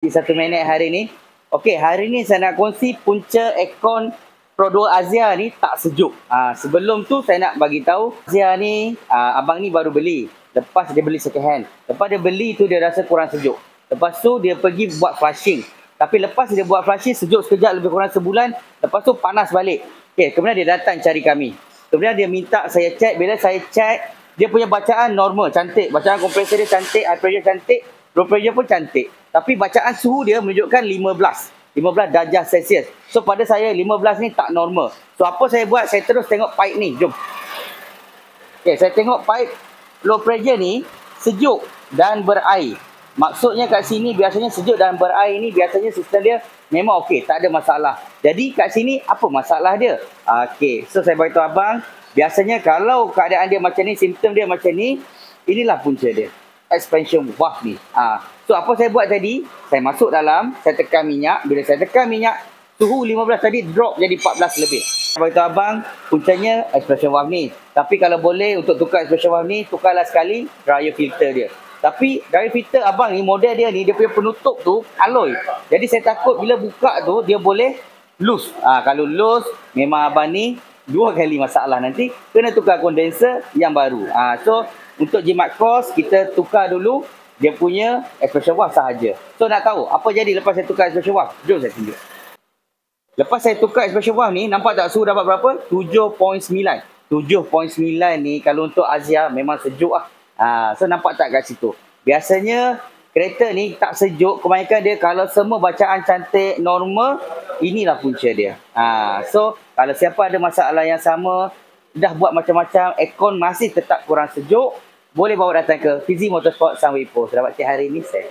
1 minit hari ni. Okey, hari ni saya nak kongsi punca aircon Pro 2 Azia ni tak sejuk. Sebelum tu saya nak bagi tahu Azia ni abang ni baru beli. Lepas dia beli second hand. Lepas dia beli tu dia rasa kurang sejuk. Lepas tu dia pergi buat flushing. Tapi lepas dia buat flushing sejuk sekejap lebih kurang sebulan, lepas tu panas balik. Okey, kemudian dia datang cari kami. Kemudian dia minta saya cek, bila saya cek dia punya bacaan normal, cantik. Bacaan kompresor dia cantik, air pressure cantik, low pressure pun cantik. Tapi bacaan suhu dia menunjukkan 15 darjah Celsius. So pada saya 15 ni tak normal. So apa saya buat? Saya terus tengok pipe ni. Jom. Okay, saya tengok pipe low pressure ni sejuk dan berair. Maksudnya kat sini biasanya sejuk dan berair ni biasanya sistem dia memang okey, tak ada masalah. Jadi kat sini apa masalah dia? Okey, so saya beritahu abang, biasanya kalau keadaan dia macam ni, simptom dia macam ni, inilah punca dia. Expansion valve ni. So apa saya buat tadi, saya masuk dalam, saya tekan minyak. Bila saya tekan minyak, suhu 15 tadi drop jadi 14 lebih. Saya beritahu abang, puncanya expansion valve ni. Tapi kalau boleh untuk tukar expansion valve ni, tukarlah sekali dryer filter dia. Tapi dryer filter abang ni, model dia ni, dia punya penutup tu alloy. Jadi saya takut bila buka tu, dia boleh loose. Kalau loose, memang abang ni 2 kali masalah nanti. Kena tukar kondenser yang baru. So untuk jimat kos, kita tukar dulu dia punya expansion valve sahaja. So nak tahu apa jadi lepas saya tukar expansion valve? Jom saya tunjuk. Lepas saya tukar expansion valve ni, nampak tak suhu dapat berapa? 7.9. 7.9 ni kalau untuk Azia memang sejuk lah. So nampak tak kat situ? Biasanya kereta ni tak sejuk, kebanyakan dia kalau semua bacaan cantik, normal, inilah punca dia. So kalau siapa ada masalah yang sama, dah buat macam-macam, aircon masih tetap kurang sejuk, boleh bawa datang ke Fizi Motorsport Sunway Post. Selamat siang hari ini, saya